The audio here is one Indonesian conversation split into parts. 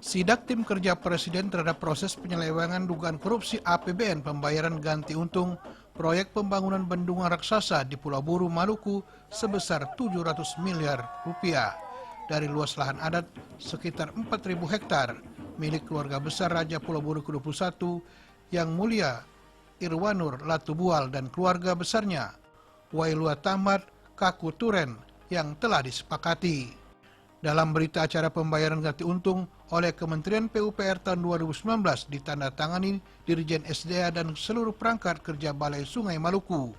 Sidak tim kerja Presiden terhadap proses penyelewengan dugaan korupsi APBN pembayaran ganti untung proyek pembangunan bendungan raksasa di Pulau Buru, Maluku sebesar 700 miliar rupiah dari luas lahan adat sekitar 4.000 hektar milik keluarga besar Raja Pulau Buru ke-21 Yang Mulia Irwanur Latubual dan keluarga besarnya Wailua Tamat Kaku Turen yang telah disepakati. Dalam berita acara pembayaran ganti untung oleh Kementerian PUPR tahun 2019 ditandatangani Dirjen SDA dan seluruh perangkat kerja Balai Sungai Maluku.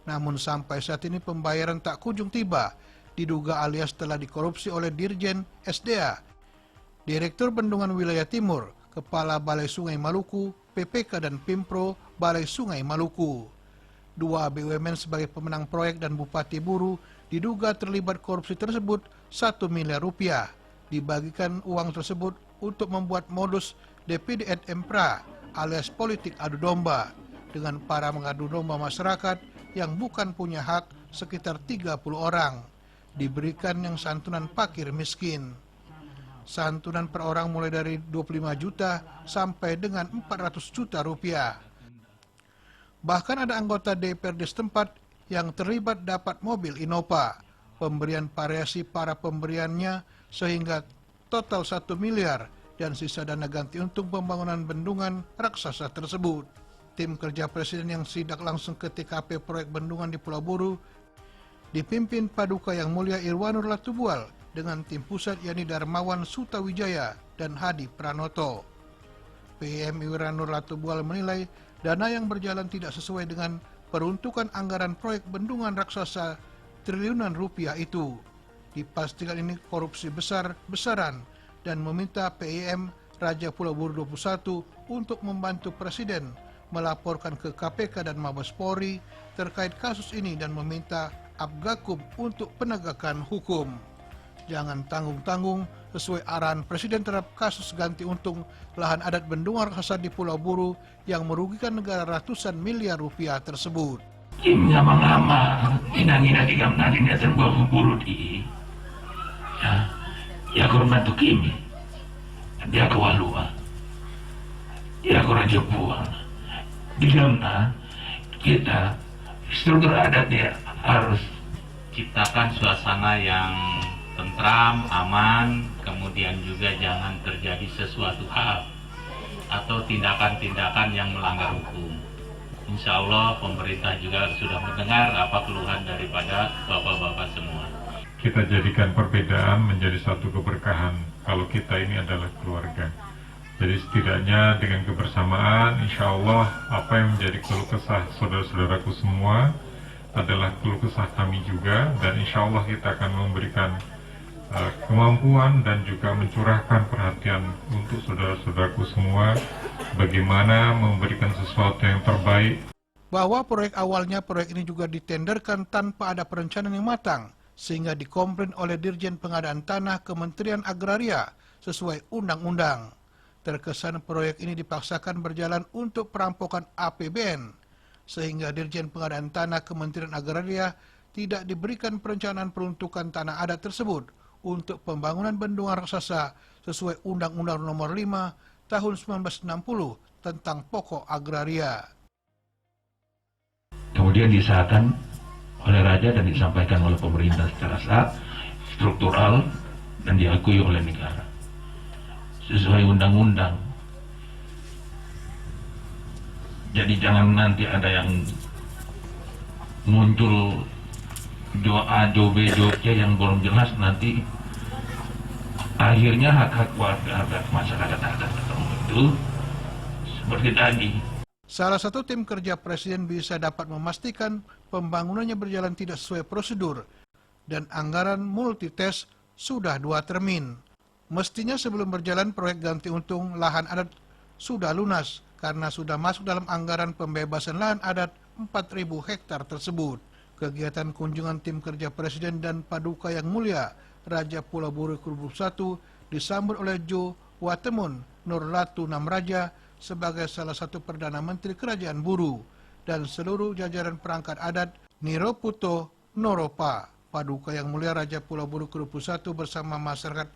Namun sampai saat ini pembayaran tak kunjung tiba, diduga alias telah dikorupsi oleh Dirjen SDA, Direktur Bendungan Wilayah Timur, Kepala Balai Sungai Maluku, PPK dan Pimpro Balai Sungai Maluku. Dua BUMN sebagai pemenang proyek dan Bupati Buru diduga terlibat korupsi tersebut 1 miliar rupiah. Dibagikan uang tersebut untuk membuat modus DPD et Impra alias politik adu domba dengan para mengadu domba masyarakat yang bukan punya hak sekitar 30 orang. Diberikan yang santunan fakir miskin. Santunan per orang mulai dari 25 juta sampai dengan 400 juta rupiah. Bahkan ada anggota DPRD setempat yang terlibat dapat mobil Innova, pemberian variasi para pemberiannya sehingga total 1 miliar dan sisa dana ganti untung pembangunan bendungan raksasa tersebut. Tim kerja Presiden yang sidak langsung ke TKP proyek bendungan di Pulau Buru dipimpin Paduka Yang Mulia Irwanur Latubual dengan tim pusat yakni Darmawan Sutawijaya dan Hadi Pranoto. PM Irwanur Latubual menilai dana yang berjalan tidak sesuai dengan peruntukan anggaran proyek bendungan raksasa triliunan rupiah itu. Dipastikan ini korupsi besar-besaran dan meminta PIM Raja Pulau Buru 21 untuk membantu Presiden melaporkan ke KPK dan Mabes Polri terkait kasus ini dan meminta Abgakum untuk penegakan hukum. Jangan tanggung-tanggung sesuai arahan Presiden terhadap kasus ganti untung lahan adat bendungan raksasa di Pulau Buru yang merugikan negara ratusan miliar rupiah tersebut. Kim ngama-ngama, inang-inang ikam nanti dia terbuang buru di, ya aku bantu Kim, dia aku walua, ya aku raja buang. Di dalamnya kita struktur adatnya harus ciptakan suasana yang tentram, aman, kemudian juga jangan terjadi sesuatu hal atau tindakan-tindakan yang melanggar hukum. Insya Allah pemerintah juga sudah mendengar apa keluhan daripada bapak-bapak semua. Kita jadikan perbedaan menjadi satu keberkahan kalau kita ini adalah keluarga. Jadi setidaknya dengan kebersamaan, insya Allah apa yang menjadi keluh kesah saudara-saudaraku semua adalah keluh kesah kami juga, dan insya Allah kita akan memberikan kemampuan dan juga mencurahkan perhatian untuk saudara-saudaraku semua bagaimana memberikan sesuatu yang terbaik. Bahwa proyek awalnya proyek ini juga ditenderkan tanpa ada perencanaan yang matang sehingga dikomplain oleh Dirjen Pengadaan Tanah Kementerian Agraria sesuai undang-undang. Terkesan proyek ini dipaksakan berjalan untuk perampokan APBN sehingga Dirjen Pengadaan Tanah Kementerian Agraria tidak diberikan perencanaan peruntukan tanah adat tersebut untuk pembangunan bendungan raksasa sesuai Undang-Undang Nomor 5 Tahun 1960 tentang pokok agraria. kemudian disahkan oleh Raja dan disampaikan oleh pemerintah secara sah, struktural, dan diakui oleh negara sesuai undang-undang. Jadi jangan nanti ada yang muncul doa, jobe, jogja yang belum jelas, nanti akhirnya hak-hak warga, hak masyarakat akan ketemu itu seperti tadi. Salah satu tim kerja Presiden bisa dapat memastikan pembangunannya berjalan tidak sesuai prosedur dan anggaran multites sudah 2 termin. Mestinya sebelum berjalan proyek ganti untung lahan adat sudah lunas karena sudah masuk dalam anggaran pembebasan lahan adat 4.000 hektar tersebut. Kegiatan kunjungan tim kerja Presiden dan Paduka Yang Mulia Raja Pulau Buru ke-21 disambut oleh Jo Watemun Nurlatu Namraja sebagai salah satu Perdana Menteri Kerajaan Buru dan seluruh jajaran perangkat adat Niroputo Noropa. Paduka Yang Mulia Raja Pulau Buru ke-21 bersama masyarakat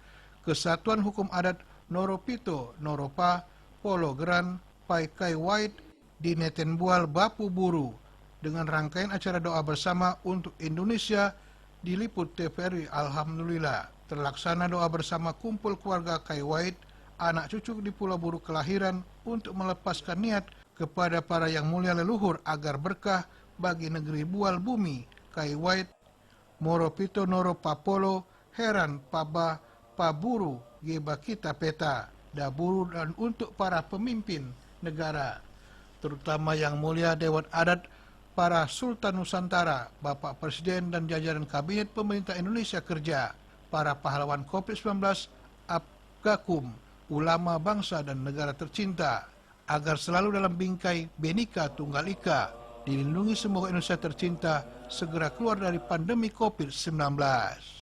Kesatuan Hukum Adat Noropito, Noropa, Polo Gran, Pai Kai White, di Netenbual Bapu Buru, dengan rangkaian acara doa bersama untuk Indonesia diliput TVRI. Alhamdulillah, terlaksana doa bersama kumpul keluarga Kai White, anak cucu di Pulau Buru kelahiran, untuk melepaskan niat kepada para yang mulia leluhur agar berkah bagi negeri bual bumi. Kai White, Moropito Noro Papolo, Heran Paba, Paburu, Geba Kita Peta, Daburu, dan untuk para pemimpin negara, terutama yang mulia Dewan Adat, para Sultan Nusantara, Bapak Presiden dan jajaran Kabinet Pemerintah Indonesia Kerja, para pahlawan COVID-19, Abgakum, ulama bangsa dan negara tercinta, agar selalu dalam bingkai Bhinneka Tunggal Ika, dilindungi, semoga Indonesia tercinta segera keluar dari pandemi COVID-19.